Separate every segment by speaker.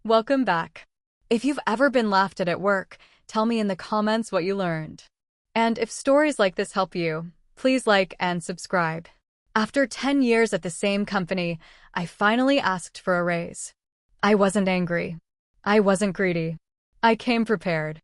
Speaker 1: Welcome back. If you've ever been laughed at work, tell me in the comments what you learned. And if stories like this help you, please like and subscribe. After 10 years at the same company, I finally asked for a raise. I wasn't angry. I wasn't greedy. I came prepared.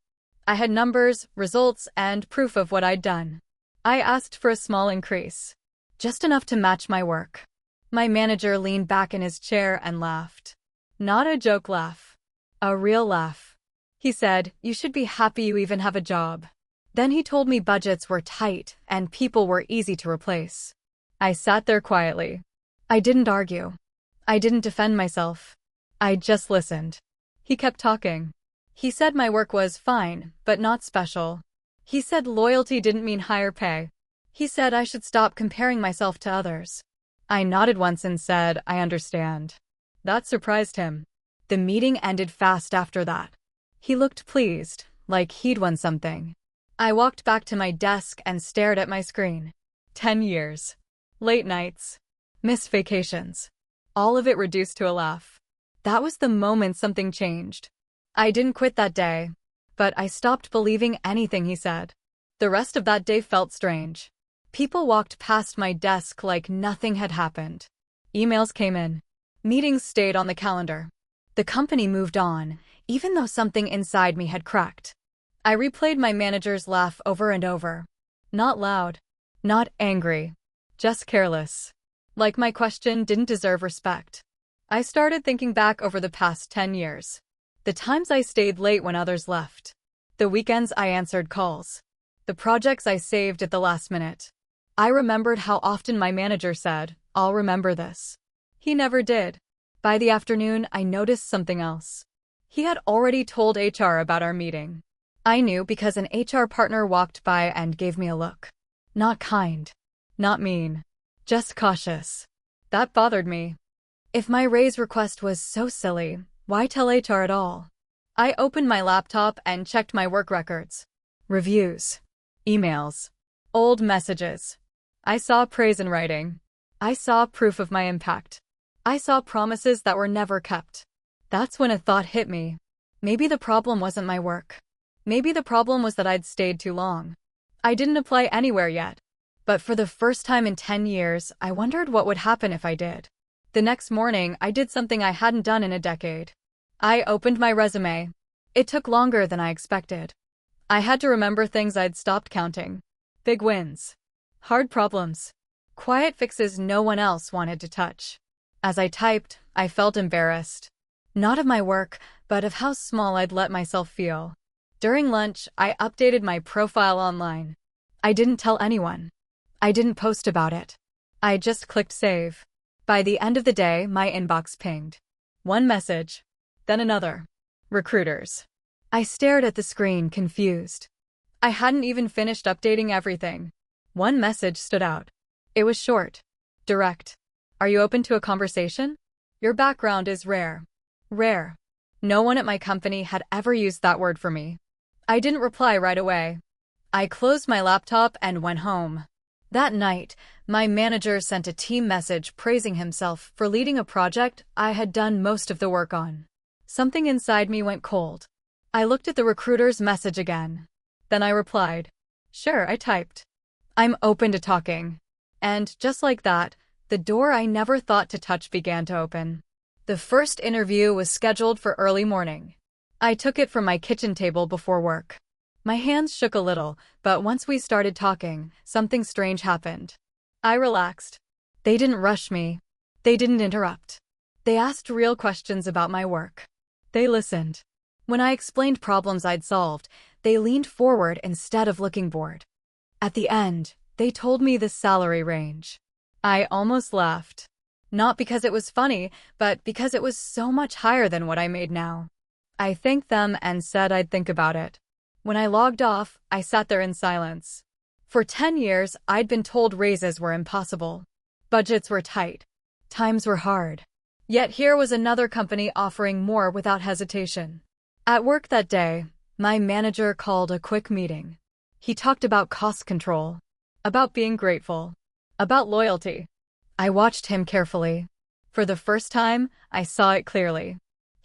Speaker 1: I had numbers, results, and proof of what I'd done. I asked for a small increase, just enough to match my work. My manager leaned back in his chair and laughed. Not a joke laugh. A real laugh. He said, "You should be happy you even have a job." Then he told me budgets were tight and people were easy to replace. I sat there quietly. I didn't argue. I didn't defend myself. I just listened. He kept talking. He said my work was fine, but not special. He said loyalty didn't mean higher pay. He said I should stop comparing myself to others. I nodded once and said, "I understand." That surprised him. The meeting ended fast after that. He looked pleased, like he'd won something. I walked back to my desk and stared at my screen. 10 years. Late nights. Missed vacations. All of it reduced to a laugh. That was the moment something changed. I didn't quit that day, but I stopped believing anything he said. The rest of that day felt strange. People walked past my desk like nothing had happened. Emails came in. Meetings stayed on the calendar. The company moved on, even though something inside me had cracked. I replayed my manager's laugh over and over. Not loud. Not angry. Just careless. Like my question didn't deserve respect. I started thinking back over the past 10 years. The times I stayed late when others left. The weekends I answered calls. The projects I saved at the last minute. I remembered how often my manager said, "I'll remember this." He never did. By the afternoon, I noticed something else. He had already told HR about our meeting. I knew because an HR partner walked by and gave me a look. Not kind. Not mean. Just cautious. That bothered me. If my raise request was so silly, why tell HR at all? I opened my laptop and checked my work records. Reviews. Emails. Old messages. I saw praise in writing. I saw proof of my impact. I saw promises that were never kept. That's when a thought hit me. Maybe the problem wasn't my work. Maybe the problem was that I'd stayed too long. I didn't apply anywhere yet. But for the first time in 10 years, I wondered what would happen if I did. The next morning, I did something I hadn't done in a decade. I opened my resume. It took longer than I expected. I had to remember things I'd stopped counting. Big wins. Hard problems. Quiet fixes no one else wanted to touch. As I typed, I felt embarrassed. Not of my work, but of how small I'd let myself feel. During lunch, I updated my profile online. I didn't tell anyone. I didn't post about it. I just clicked save. By the end of the day, my inbox pinged. One message. Then another. Recruiters. I stared at the screen, confused. I hadn't even finished updating everything. One message stood out. It was short. Direct. "Are you open to a conversation? Your background is rare." Rare. No one at my company had ever used that word for me. I didn't reply right away. I closed my laptop and went home. That night, my manager sent a team message praising himself for leading a project I had done most of the work on. Something inside me went cold. I looked at the recruiter's message again. Then I replied. "Sure," I typed. "I'm open to talking." And just like that, the door I never thought to touch began to open. The first interview was scheduled for early morning. I took it from my kitchen table before work. My hands shook a little, but once we started talking, something strange happened. I relaxed. They didn't rush me. They didn't interrupt. They asked real questions about my work. They listened. When I explained problems I'd solved, they leaned forward instead of looking bored. At the end, they told me the salary range. I almost laughed. Not because it was funny, but because it was so much higher than what I made now. I thanked them and said I'd think about it. When I logged off, I sat there in silence. For 10 years, I'd been told raises were impossible. Budgets were tight. Times were hard. Yet here was another company offering more without hesitation. At work that day, my manager called a quick meeting. He talked about cost control, about being grateful, about loyalty. I watched him carefully. For the first time, I saw it clearly.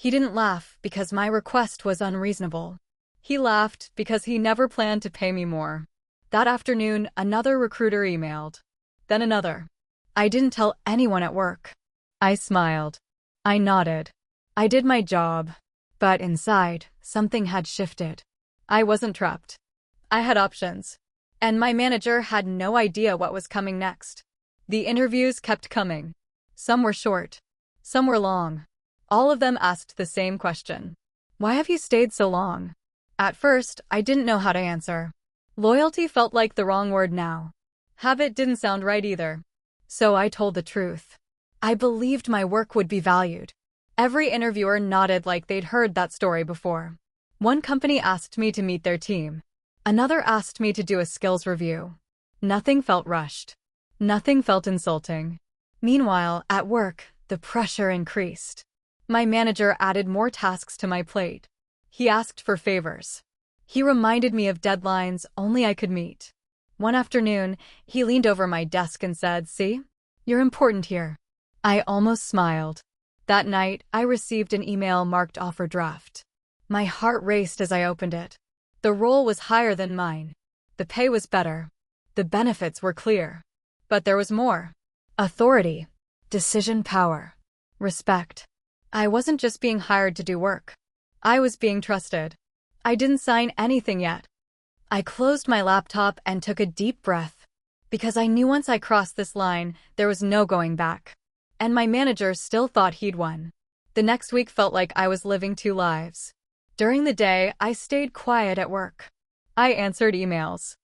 Speaker 1: He didn't laugh because my request was unreasonable. He laughed because he never planned to pay me more. That afternoon, another recruiter emailed. Then another. I didn't tell anyone at work. I smiled. I nodded. I did my job. But inside, something had shifted. I wasn't trapped. I had options. And my manager had no idea what was coming next. The interviews kept coming. Some were short. Some were long. All of them asked the same question. Why have you stayed so long? At first, I didn't know how to answer. Loyalty felt like the wrong word now. Habit didn't sound right either. So I told the truth. I believed my work would be valued. Every interviewer nodded like they'd heard that story before. One company asked me to meet their team. Another asked me to do a skills review. Nothing felt rushed. Nothing felt insulting. Meanwhile, at work, the pressure increased. My manager added more tasks to my plate. He asked for favors. He reminded me of deadlines only I could meet. One afternoon, he leaned over my desk and said, "See? You're important here." I almost smiled. That night, I received an email marked offer draft. My heart raced as I opened it. The role was higher than mine. The pay was better. The benefits were clear. But there was more. Authority. Decision power. Respect. I wasn't just being hired to do work. I was being trusted. I didn't sign anything yet. I closed my laptop and took a deep breath. Because I knew once I crossed this line, there was no going back. And my manager still thought he'd won. The next week felt like I was living two lives. During the day, I stayed quiet at work. I answered emails.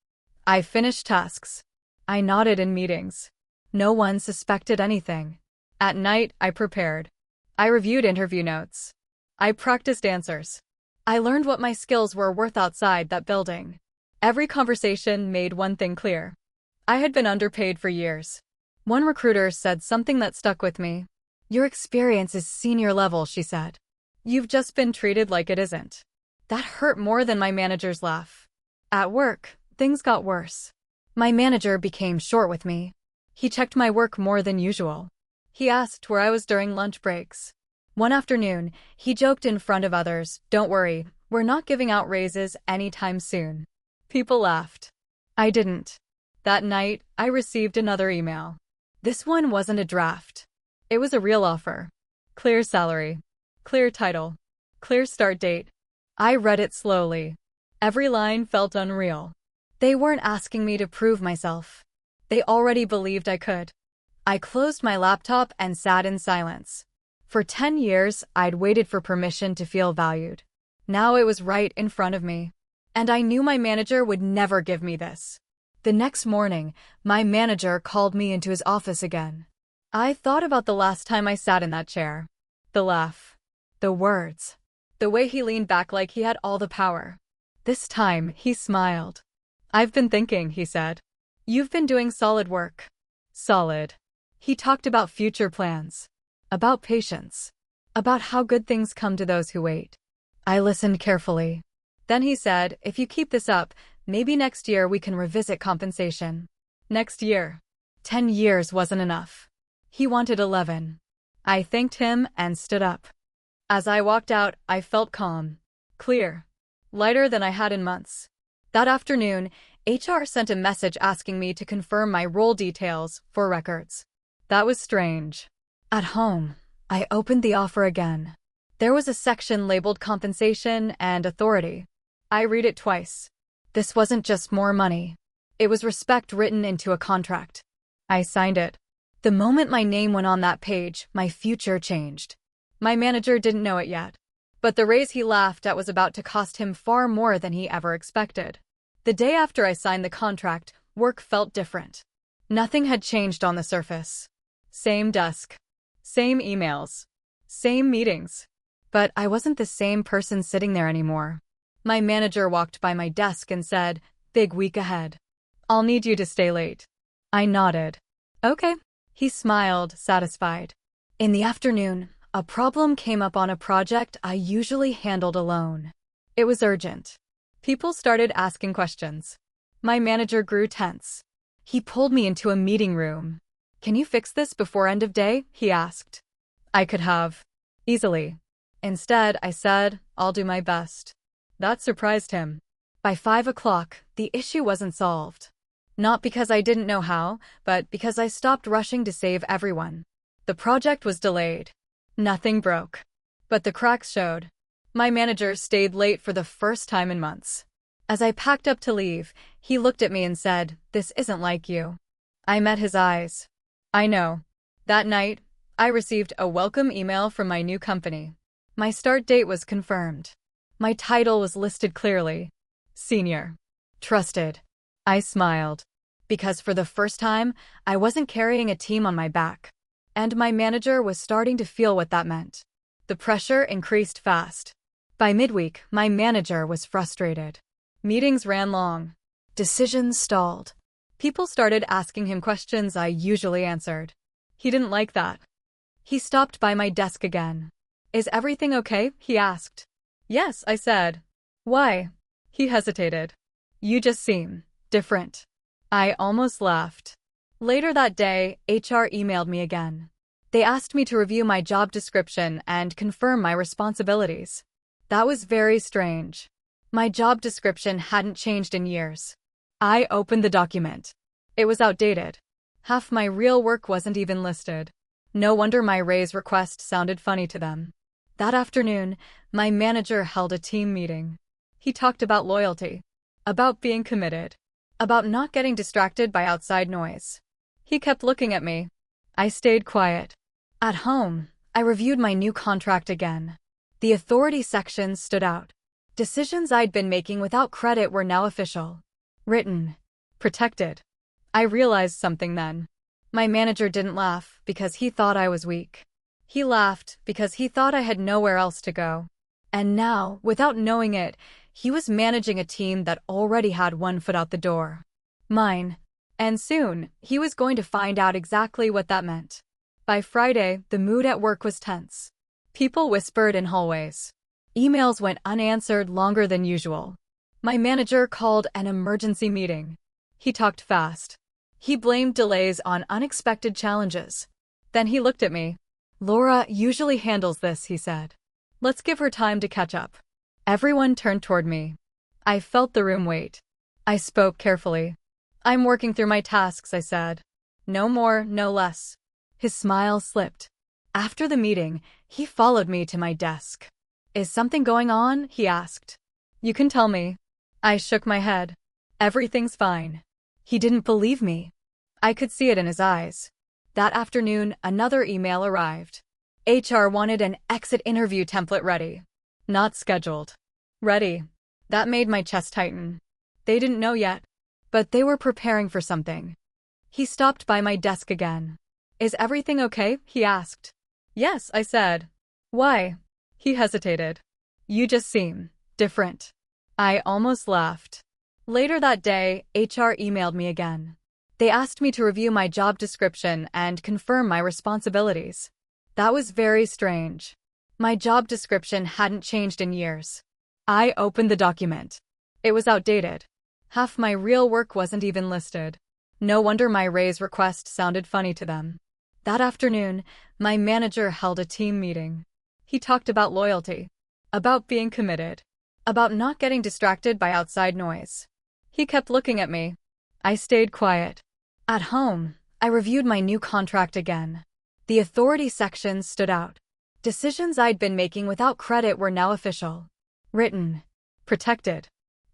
Speaker 1: I finished tasks. I nodded in meetings. No one suspected anything. At night, I prepared. I reviewed interview notes. I practiced answers. I learned what my skills were worth outside that building. Every conversation made one thing clear. I had been underpaid for years. One recruiter said something that stuck with me. "Your experience is senior level," she said. "You've just been treated like it isn't." That hurt more than my manager's laugh. At work, things got worse. My manager became short with me. He checked my work more than usual. He asked where I was during lunch breaks. One afternoon, he joked in front of others, "Don't worry, we're not giving out raises anytime soon." People laughed. I didn't. That night, I received another email. This one wasn't a draft. It was a real offer. Clear salary. Clear title. Clear start date. I read it slowly. Every line felt unreal. They weren't asking me to prove myself. They already believed I could. I closed my laptop and sat in silence. For 10 years, I'd waited for permission to feel valued. Now it was right in front of me. And I knew my manager would never give me this. The next morning, my manager called me into his office again. I thought about the last time I sat in that chair. The laugh. The words. The way he leaned back like he had all the power. This time, he smiled. "I've been thinking," he said. "You've been doing solid work." Solid. He talked about future plans. About patience. About how good things come to those who wait. I listened carefully. Then he said, "If you keep this up, maybe next year we can revisit compensation." Next year. 10 years wasn't enough. He wanted 11. I thanked him and stood up. As I walked out, I felt calm. Clear. Lighter than I had in months. That afternoon, HR sent a message asking me to confirm my role details for records. That was strange. At home, I opened the offer again. There was a section labeled compensation and authority. I read it twice. This wasn't just more money. It was respect written into a contract. I signed it. The moment my name went on that page, my future changed. My manager didn't know it yet. But the raise he laughed at was about to cost him far more than he ever expected. The day after I signed the contract, work felt different. Nothing had changed on the surface. Same desk. Same emails. Same meetings. But I wasn't the same person sitting there anymore. My manager walked by my desk and said, "Big week ahead. I'll need you to stay late." I nodded. "Okay." He smiled, satisfied. In the afternoon, a problem came up on a project I usually handled alone. It was urgent. People started asking questions. My manager grew tense. He pulled me into a meeting room. "Can you fix this before end of day?" he asked. I could have. Easily. Instead, I said, I'll do my best. That surprised him. By 5 o'clock, the issue wasn't solved. Not because I didn't know how, but because I stopped rushing to save everyone. The project was delayed. Nothing broke. But the cracks showed. My manager stayed late for the first time in months. As I packed up to leave, he looked at me and said, "This isn't like you." I met his eyes. I know. That night, I received a welcome email from my new company. My start date was confirmed. My title was listed clearly. Senior. Trusted. I smiled. Because for the first time, I wasn't carrying a team on my back. And my manager was starting to feel what that meant. The pressure increased fast. By midweek, my manager was frustrated. Meetings ran long. Decisions stalled. People started asking him questions I usually answered. He didn't like that. He stopped by my desk again. "Is everything okay?" he asked. "Yes," I said. "Why?" He hesitated. "You just seem different." I almost laughed. Later that day, HR emailed me again. They asked me to review my job description and confirm my responsibilities. That was very strange. My job description hadn't changed in years. I opened the document. It was outdated. Half my real work wasn't even listed. No wonder my raise request sounded funny to them. That afternoon, my manager held a team meeting. He talked about loyalty, about being committed, about not getting distracted by outside noise. He kept looking at me. I stayed quiet. At home, I reviewed my new contract again. The authority section stood out. Decisions I'd been making without credit were now official. Written. Protected. I realized something then. My manager didn't laugh because he thought I was weak. He laughed because he thought I had nowhere else to go. And now, without knowing it, he was managing a team that already had one foot out the door. Mine. And soon, he was going to find out exactly what that meant. By Friday, the mood at work was tense. People whispered in hallways. Emails went unanswered longer than usual. My manager called an emergency meeting. He talked fast. He blamed delays on unexpected challenges. Then he looked at me. "Laura usually handles this," he said. "Let's give her time to catch up." Everyone turned toward me. I felt the room wait. I spoke carefully. "I'm working through my tasks," I said. "No more, no less." His smile slipped. After the meeting, he followed me to my desk. "Is something going on?" he asked. "You can tell me." I shook my head. "Everything's fine." He didn't believe me. I could see it in his eyes. That afternoon, another email arrived. HR wanted an exit interview template ready. Not scheduled. Ready. That made my chest tighten. They didn't know yet, but they were preparing for something. He stopped by my desk again. "Is everything okay?" he asked. "Yes," I said. "Why?" He hesitated. "You just seem different." I almost laughed. Later that day, HR emailed me again. They asked me to review my job description and confirm my responsibilities. That was very strange. My job description hadn't changed in years. I opened the document. It was outdated. Half my real work wasn't even listed. No wonder my raise request sounded funny to them. That afternoon, my manager held a team meeting. He talked about loyalty, about being committed, about not getting distracted by outside noise. He kept looking at me. I stayed quiet. At home, I reviewed my new contract again. The authority section stood out. Decisions I'd been making without credit were now official. Written. Protected.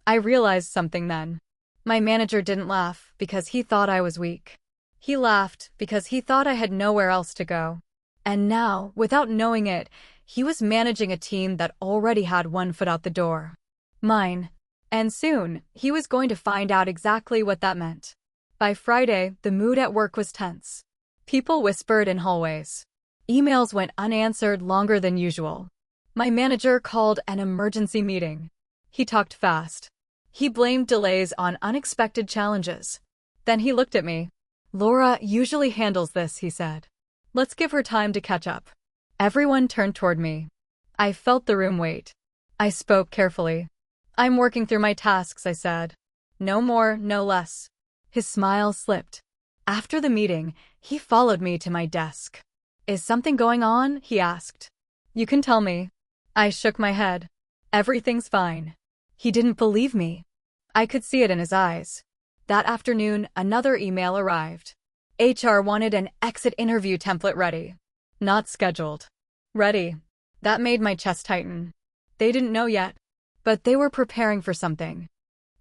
Speaker 1: I realized something then. My manager didn't laugh because he thought I was weak. He laughed because he thought I had nowhere else to go. And now, without knowing it, he was managing a team that already had one foot out the door. Mine. And soon, he was going to find out exactly what that meant. By Friday, the mood at work was tense. People whispered in hallways. Emails went unanswered longer than usual. My manager called an emergency meeting. He talked fast. He blamed delays on unexpected challenges. Then he looked at me. "Laura usually handles this," he said. "Let's give her time to catch up." Everyone turned toward me. I felt the room wait. I spoke carefully. "I'm working through my tasks," I said. "No more, no less." His smile slipped. After the meeting, he followed me to my desk. "Is something going on?" he asked. "You can tell me." I shook my head. Everything's fine. He didn't believe me. I could see it in his eyes. That afternoon, another email arrived. HR wanted an exit interview template ready. Not scheduled. Ready. That made my chest tighten. They didn't know yet, but they were preparing for something.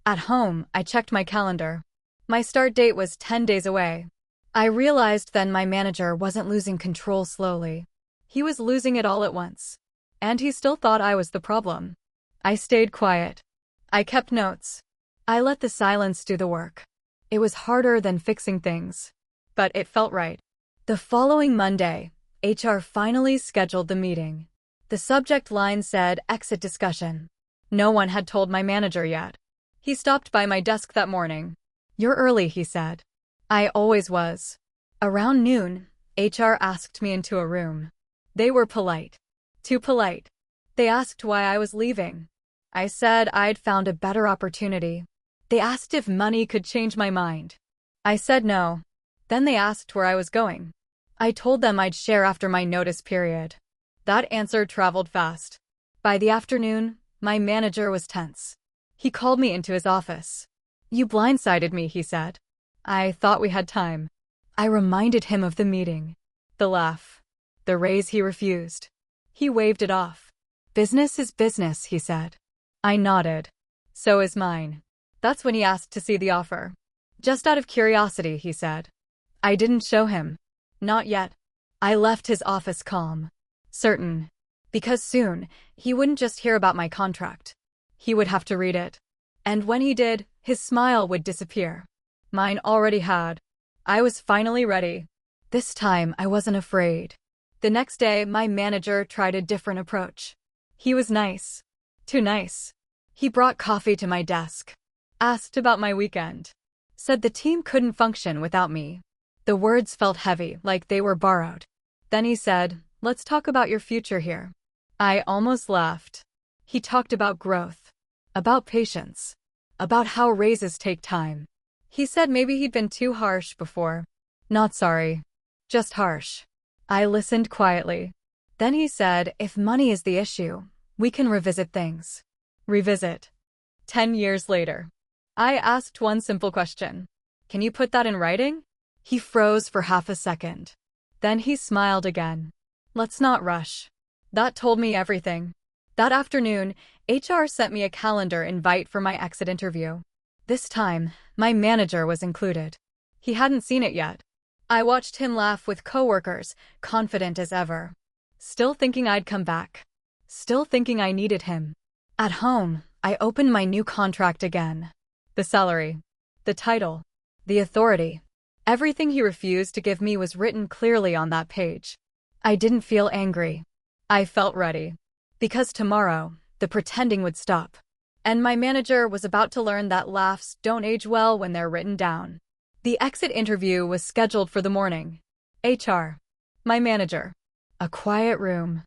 Speaker 1: At home, I checked my calendar. My start date was 10 days away. I realized then my manager wasn't losing control slowly. He was losing it all at once. And he still thought I was the problem. I stayed quiet. I kept notes. I let the silence do the work. It was harder than fixing things, but it felt right. The following Monday, HR finally scheduled the meeting. The subject line said exit discussion. No one had told my manager yet. He stopped by my desk that morning. "You're early," he said. I always was. Around noon, HR asked me into a room. They were polite. Too polite. They asked why I was leaving. I said I'd found a better opportunity. They asked if money could change my mind. I said no. Then they asked where I was going. I told them I'd share after my notice period. That answer traveled fast. By the afternoon, my manager was tense. He called me into his office. "You blindsided me," he said. I thought we had time. I reminded him of the meeting. The laugh. The raise he refused. He waved it off. "Business is business," he said. I nodded. "So is mine." That's when he asked to see the offer. "Just out of curiosity," he said. I didn't show him. Not yet. I left his office calm. Certain. Because soon, he wouldn't just hear about my contract. He would have to read it. And when he did, his smile would disappear. Mine already had. I was finally ready. This time, I wasn't afraid. The next day, my manager tried a different approach. He was nice. Too nice. He brought coffee to my desk. Asked about my weekend. Said the team couldn't function without me. The words felt heavy, like they were borrowed. Then he said, "Let's talk about your future here." I almost laughed. He talked about growth. About patience. About how raises take time. He said maybe he'd been too harsh before. Not sorry. Just harsh. I listened quietly. Then he said, "If money is the issue, we can revisit things." Revisit. 10 years later. I asked one simple question. "Can you put that in writing?" He froze for half a second. Then he smiled again. "Let's not rush." That told me everything. That afternoon, HR sent me a calendar invite for my exit interview. This time, my manager was included. He hadn't seen it yet. I watched him laugh with coworkers, confident as ever. Still thinking I'd come back. Still thinking I needed him. At home, I opened my new contract again. The salary. The title. The authority. Everything he refused to give me was written clearly on that page. I didn't feel angry. I felt ready. Because tomorrow, the pretending would stop. And my manager was about to learn that laughs don't age well when they're written down. The exit interview was scheduled for the morning. HR. My manager. A quiet room.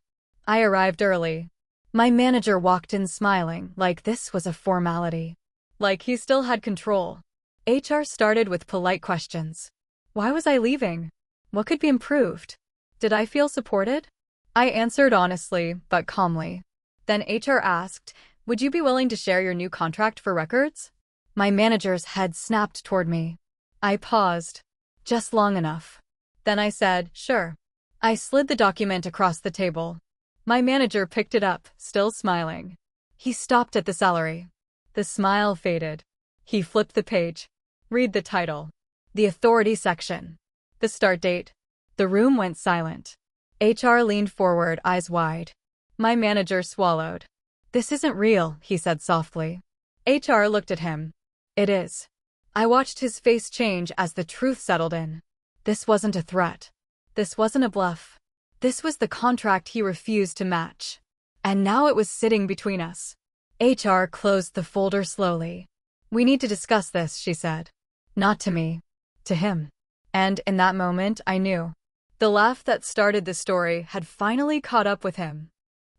Speaker 1: I arrived early. My manager walked in smiling, like this was a formality. Like he still had control. HR started with polite questions. Why was I leaving? What could be improved? Did I feel supported? I answered honestly, but calmly. Then HR asked, "Would you be willing to share your new contract for records?" My manager's head snapped toward me. I paused. Just long enough. Then I said, "Sure." I slid the document across the table. My manager picked it up, still smiling. He stopped at the salary. The smile faded. He flipped the page. Read the title. The authority section. The start date. The room went silent. HR leaned forward, eyes wide. My manager swallowed. "This isn't real," he said softly. HR looked at him. "It is." I watched his face change as the truth settled in. This wasn't a threat. This wasn't a bluff. This was the contract he refused to match. And now it was sitting between us. HR closed the folder slowly. "We need to discuss this," she said. Not to me. To him. And in that moment, I knew. The laugh that started the story had finally caught up with him.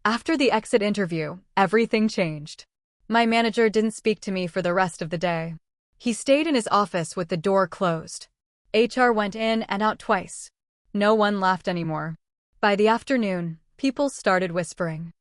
Speaker 1: After the exit interview, everything changed. My manager didn't speak to me for the rest of the day. He stayed in his office with the door closed. HR went in and out twice. No one laughed anymore. By the afternoon, people started whispering.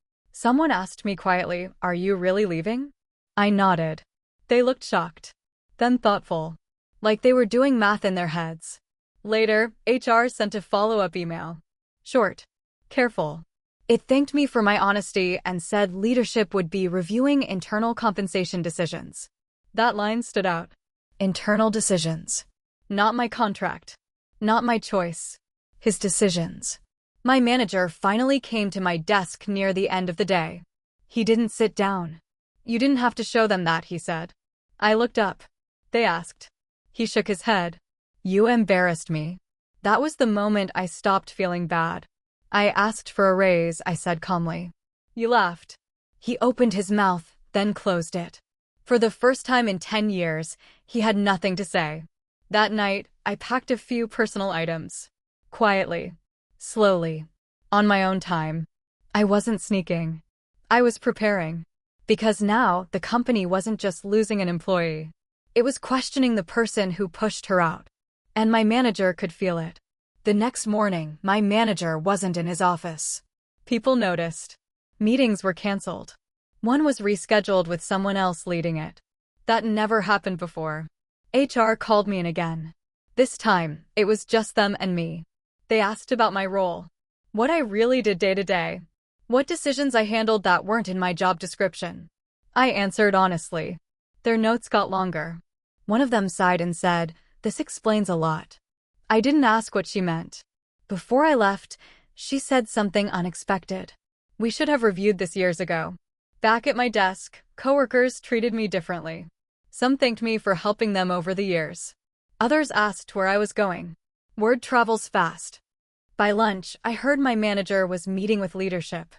Speaker 1: Someone asked me quietly, "Are you really leaving?" I nodded. They looked shocked, then thoughtful, like they were doing math in their heads. Later, HR sent a follow-up email. Short, careful. It thanked me for my honesty and said leadership would be reviewing internal compensation decisions. That line stood out. Internal decisions. Not my contract. Not my choice. His decisions. My manager finally came to my desk near the end of the day. He didn't sit down. "You didn't have to show them that," he said. I looked up. They asked. He shook his head. "You embarrassed me." That was the moment I stopped feeling bad. "I asked for a raise," I said calmly. You laughed. He opened his mouth, then closed it. For the first time in 10 years, he had nothing to say. That night, I packed a few personal items. Quietly. Slowly. On my own time. I wasn't sneaking. I was preparing. Because now, the company wasn't just losing an employee. It was questioning the person who pushed her out. And my manager could feel it. The next morning, my manager wasn't in his office. People noticed. Meetings were canceled. One was rescheduled with someone else leading it. That never happened before. HR called me in again. This time, it was just them and me. They asked about my role. What I really did day to day. What decisions I handled that weren't in my job description. I answered honestly. Their notes got longer. One of them sighed and said, "This explains a lot." I didn't ask what she meant. Before I left, she said something unexpected. "We should have reviewed this years ago." Back at my desk, coworkers treated me differently. Some thanked me for helping them over the years. Others asked where I was going. Word travels fast. By lunch, I heard my manager was meeting with leadership.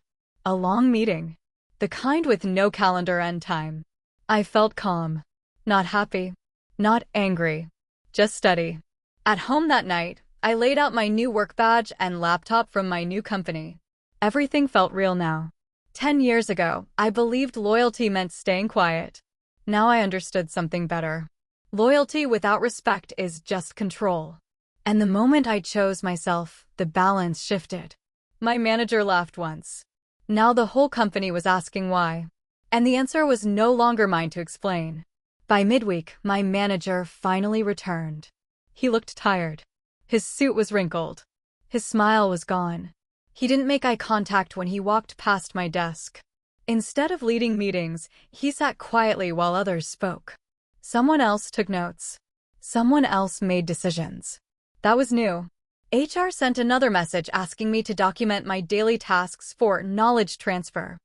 Speaker 1: A long meeting. The kind with no calendar end time. I felt calm. Not happy. Not angry. Just steady. At home that night, I laid out my new work badge and laptop from my new company. Everything felt real now. 10 years ago, I believed loyalty meant staying quiet. Now I understood something better. Loyalty without respect is just control. And the moment I chose myself, the balance shifted. My manager laughed once. Now the whole company was asking why. And the answer was no longer mine to explain. By midweek, my manager finally returned. He looked tired. His suit was wrinkled. His smile was gone. He didn't make eye contact when he walked past my desk. Instead of leading meetings, he sat quietly while others spoke. Someone else took notes. Someone else made decisions. That was new. HR sent another message asking me to document my daily tasks for knowledge transfer.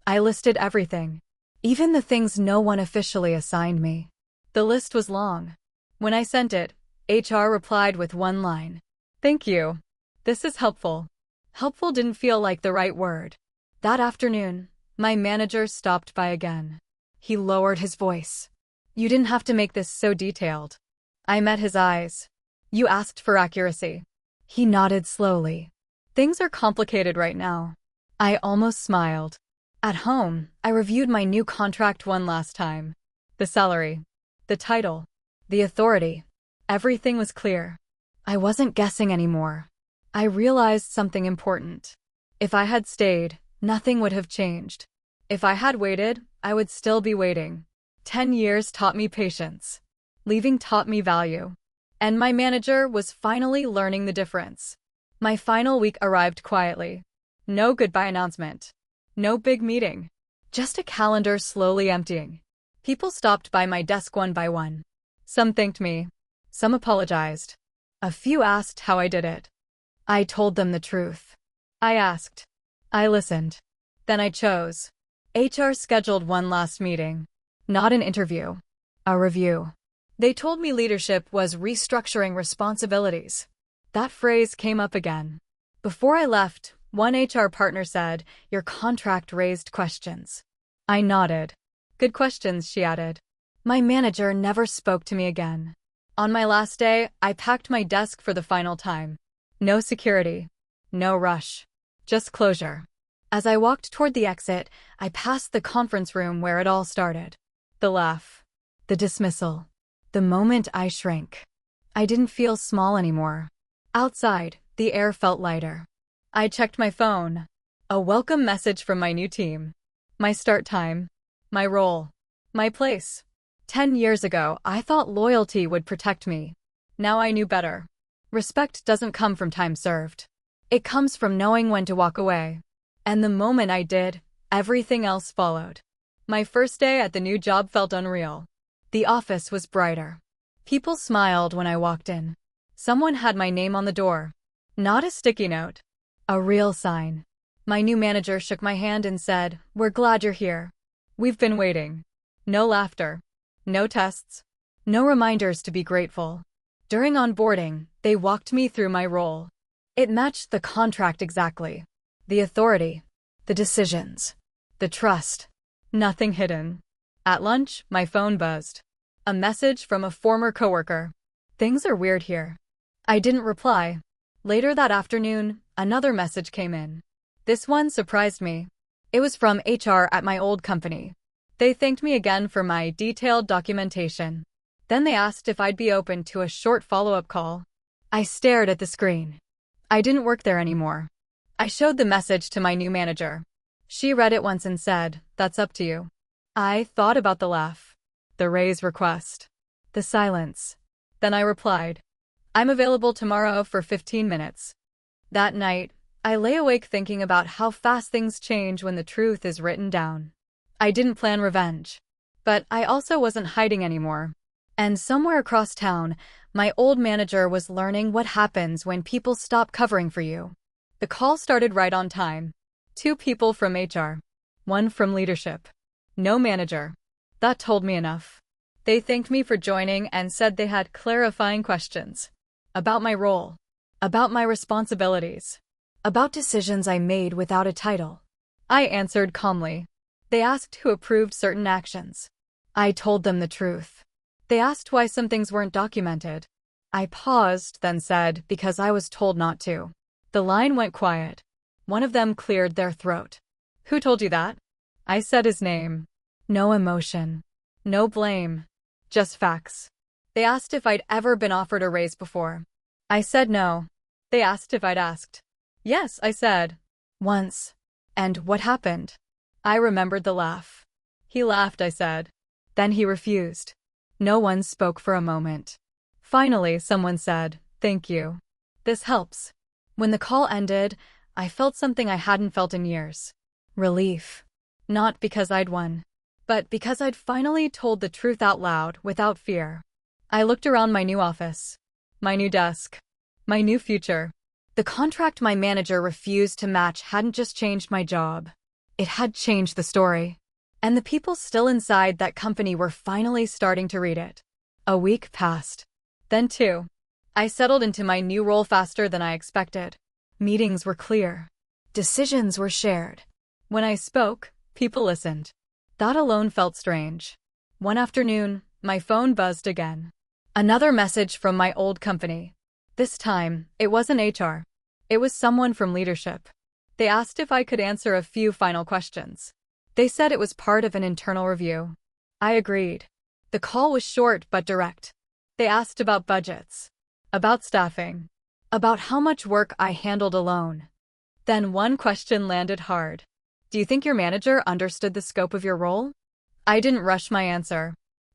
Speaker 1: I listed everything. Even the things no one officially assigned me. The list was long. When I sent it, HR replied with one line. "Thank you. This is helpful." Helpful didn't feel like the right word. That afternoon, my manager stopped by again. He lowered his voice. "You didn't have to make this so detailed." I met his eyes. "You asked for accuracy." He nodded slowly. "Things are complicated right now." I almost smiled. At home, I reviewed my new contract one last time. The salary. The title. The authority. Everything was clear. I wasn't guessing anymore. I realized something important. If I had stayed, nothing would have changed. If I had waited, I would still be waiting. 10 years taught me patience. Leaving taught me value. And my manager was finally learning the difference. My final week arrived quietly. No goodbye announcement. No big meeting. Just a calendar slowly emptying. People stopped by my desk one by one. Some thanked me. Some apologized. A few asked how I did it. I told them the truth. I asked. I listened. Then I chose. HR scheduled one last meeting. Not an interview. A review. They told me leadership was restructuring responsibilities. That phrase came up again. Before I left, one HR partner said, "Your contract raised questions." I nodded. "Good questions," she added. My manager never spoke to me again. On my last day, I packed my desk for the final time. No security. No rush. Just closure. As I walked toward the exit, I passed the conference room where it all started. The laugh. The dismissal. The moment I shrank. I didn't feel small anymore. Outside, the air felt lighter. I checked my phone. A welcome message from my new team. My start time. My role. My place. 10 years ago, I thought loyalty would protect me. Now I knew better. Respect doesn't come from time served. It comes from knowing when to walk away. And the moment I did, everything else followed. My first day at the new job felt unreal. The office was brighter. People smiled when I walked in. Someone had my name on the door. Not a sticky note. A real sign. My new manager shook my hand and said, "We're glad you're here. We've been waiting." No laughter. No tests. No reminders to be grateful. During onboarding, they walked me through my role. It matched the contract exactly. The authority. The decisions. The trust. Nothing hidden. At lunch, my phone buzzed. A message from a former coworker. "Things are weird here." I didn't reply. Later that afternoon, another message came in. This one surprised me. It was from HR at my old company. They thanked me again for my detailed documentation. Then they asked if I'd be open to a short follow-up call. I stared at the screen. I didn't work there anymore. I showed the message to my new manager. She read it once and said, "That's up to you." I thought about the laugh, the raise request, the silence. Then I replied, "I'm available tomorrow for 15 minutes. That night, I lay awake thinking about how fast things change when the truth is written down. I didn't plan revenge. But I also wasn't hiding anymore. And somewhere across town, my old manager was learning what happens when people stop covering for you. The call started right on time. 2 people from HR. 1 from leadership. No manager. That told me enough. They thanked me for joining and said they had clarifying questions. About my role. About my responsibilities. About decisions I made without a title. I answered calmly. They asked who approved certain actions. I told them the truth. They asked why some things weren't documented. I paused, then said, "Because I was told not to." The line went quiet. One of them cleared their throat. "Who told you that?" I said his name. No emotion. No blame. Just facts. They asked if I'd ever been offered a raise before. I said no. They asked if I'd asked. "Yes," I said. "Once." "And what happened?" I remembered the laugh. He laughed, I said. Then he refused. No one spoke for a moment. Finally, someone said, "Thank you. This helps." When the call ended, I felt something I hadn't felt in years. Relief. Not because I'd won, but because I'd finally told the truth out loud without fear. I looked around my new office, my new desk, my new future. The contract my manager refused to match hadn't just changed my job. It had changed the story. And the people still inside that company were finally starting to read it. A week passed. Then 2. I settled into my new role faster than I expected. Meetings were clear. Decisions were shared. When I spoke, people listened. That alone felt strange. One afternoon, my phone buzzed again. Another message from my old company. This time, it wasn't HR. It was someone from leadership. They asked if I could answer a few final questions. They said it was part of an internal review. I agreed. The call was short but direct. They asked about budgets, about staffing, about how much work I handled alone. Then one question landed hard. "Do you think your manager understood the scope of your role?" I didn't rush my answer.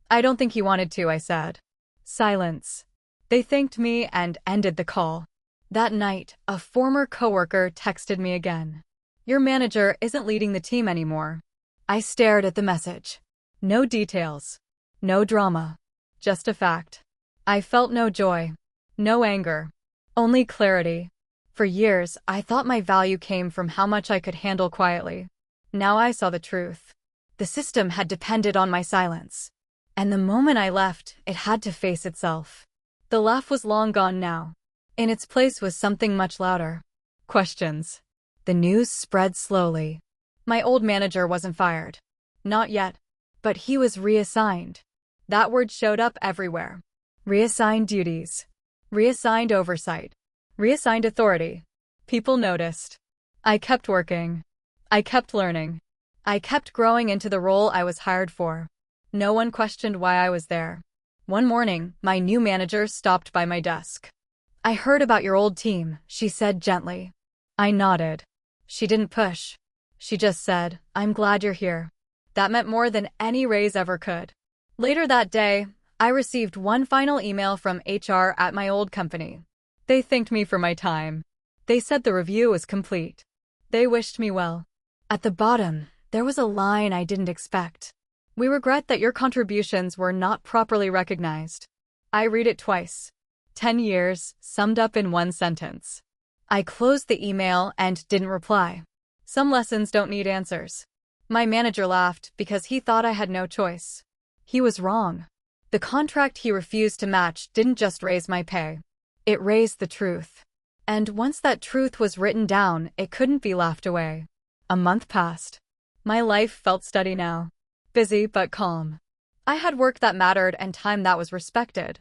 Speaker 1: "I don't think he wanted to," I said. Silence. They thanked me and ended the call. That night, a former coworker texted me again. "Your manager isn't leading the team anymore." I stared at the message. No details. No drama. Just a fact. I felt no joy. No anger. Only clarity. For years, I thought my value came from how much I could handle quietly. Now I saw the truth. The system had depended on my silence. And the moment I left, it had to face itself. The laugh was long gone now. In its place was something much louder. Questions. The news spread slowly. My old manager wasn't fired. Not yet. But he was reassigned. That word showed up everywhere. Reassigned duties. Reassigned oversight. Reassigned authority. People noticed. I kept working. I kept learning. I kept growing into the role I was hired for. No one questioned why I was there. One morning, my new manager stopped by my desk. "I heard about your old team," she said gently. I nodded. She didn't push. She just said, "I'm glad you're here." That meant more than any raise ever could. Later that day, I received one final email from HR at my old company. They thanked me for my time. They said the review was complete. They wished me well. At the bottom, there was a line I didn't expect. "We regret that your contributions were not properly recognized." I read it twice. 10 years, summed up in one sentence. I closed the email and didn't reply. Some lessons don't need answers. My manager laughed because he thought I had no choice. He was wrong. The contract he refused to match didn't just raise my pay. It raised the truth. And once that truth was written down, it couldn't be laughed away. A month passed. My life felt steady now. Busy but calm. I had work that mattered and time that was respected.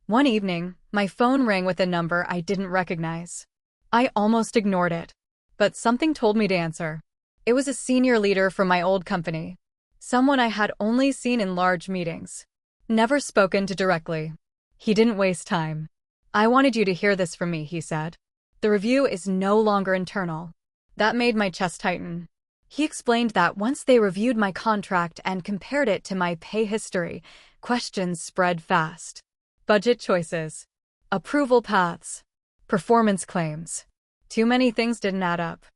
Speaker 1: One evening, my phone rang with a number I didn't recognize. I almost ignored it. But something told me to answer. It was a senior leader from my old company. Someone I had only seen in large meetings. Never spoken to directly. He didn't waste time. "I wanted you to hear this from me," he said. "The review is no longer internal." That made my chest tighten. He explained that once they reviewed my contract and compared it to my pay history, questions spread fast. Budget choices. Approval paths. Performance claims. Too many things didn't add up.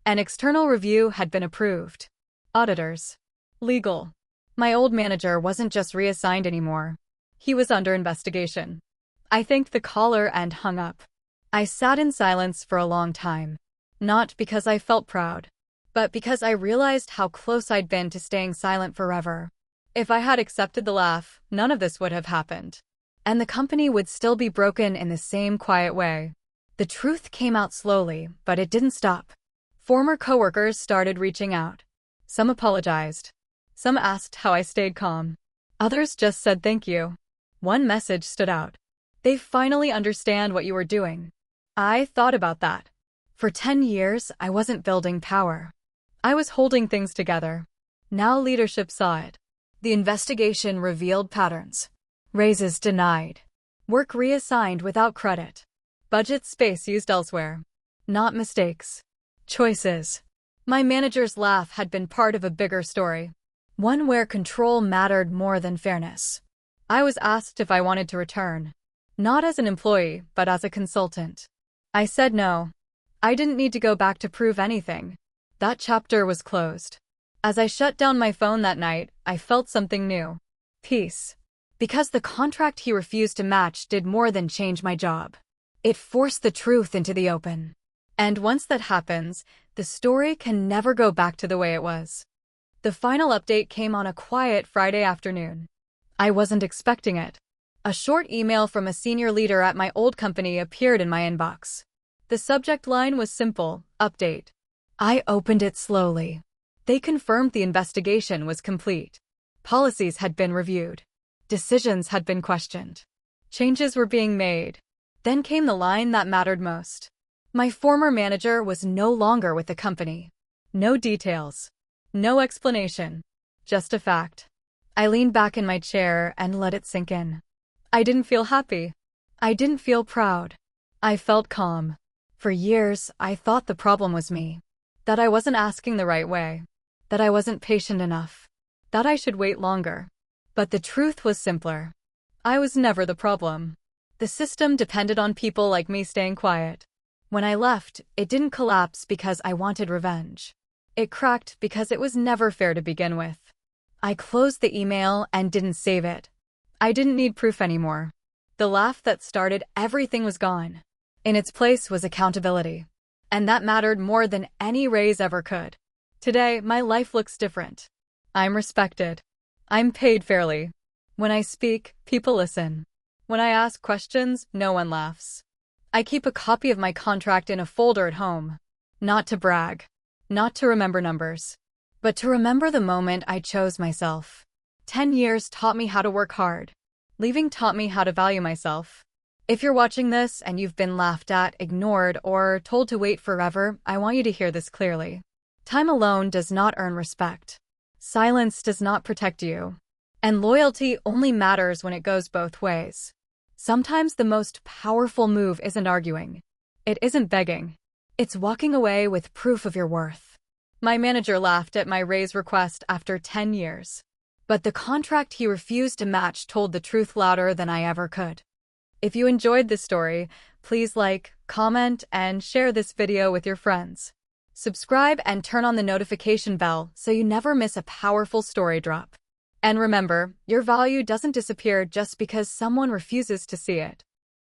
Speaker 1: An external review had been approved. Auditors. Legal. My old manager wasn't just reassigned anymore. He was under investigation. I thanked the caller and hung up. I sat in silence for a long time. Not because I felt proud, but because I realized how close I'd been to staying silent forever. If I had accepted the laugh, none of this would have happened. And the company would still be broken in the same quiet way. The truth came out slowly, but it didn't stop. Former coworkers started reaching out. Some apologized. Some asked how I stayed calm. Others just said thank you. One message stood out. "They finally understand what you were doing." I thought about that. For 10 years, I wasn't building power. I was holding things together. Now leadership saw it. The investigation revealed patterns. Raises denied. Work reassigned without credit. Budget space used elsewhere. Not mistakes. Choices. My manager's laugh had been part of a bigger story. One where control mattered more than fairness. I was asked if I wanted to return. Not as an employee, but as a consultant. I said no. I didn't need to go back to prove anything. That chapter was closed. As I shut down my phone that night, I felt something new. Peace. Because the contract he refused to match did more than change my job. It forced the truth into the open. And once that happens, the story can never go back to the way it was. The final update came on a quiet Friday afternoon. I wasn't expecting it. A short email from a senior leader at my old company appeared in my inbox. The subject line was simple: update. I opened it slowly. They confirmed the investigation was complete. Policies had been reviewed. Decisions had been questioned. Changes were being made. Then came the line that mattered most. My former manager was no longer with the company. No details. No explanation. Just a fact. I leaned back in my chair and let it sink in. I didn't feel happy. I didn't feel proud. I felt calm. For years, I thought the problem was me. That I wasn't asking the right way. That I wasn't patient enough. That I should wait longer. But the truth was simpler. I was never the problem. The system depended on people like me staying quiet. When I left, it didn't collapse because I wanted revenge. It cracked because it was never fair to begin with. I closed the email and didn't save it. I didn't need proof anymore. The laugh that started everything was gone. In its place was accountability. And that mattered more than any raise ever could. Today, my life looks different. I'm respected. I'm paid fairly. When I speak, people listen. When I ask questions, no one laughs. I keep a copy of my contract in a folder at home. Not to brag. Not to remember numbers. But to remember the moment I chose myself. 10 years taught me how to work hard. Leaving taught me how to value myself. If you're watching this and you've been laughed at, ignored, or told to wait forever, I want you to hear this clearly. Time alone does not earn respect. Silence does not protect you. And loyalty only matters when it goes both ways. Sometimes the most powerful move isn't arguing. It isn't begging. It's walking away with proof of your worth. My manager laughed at my raise request after 10 years. But the contract he refused to match told the truth louder than I ever could. If you enjoyed this story, please like, comment, and share this video with your friends. Subscribe and turn on the notification bell so you never miss a powerful story drop. And remember, your value doesn't disappear just because someone refuses to see it.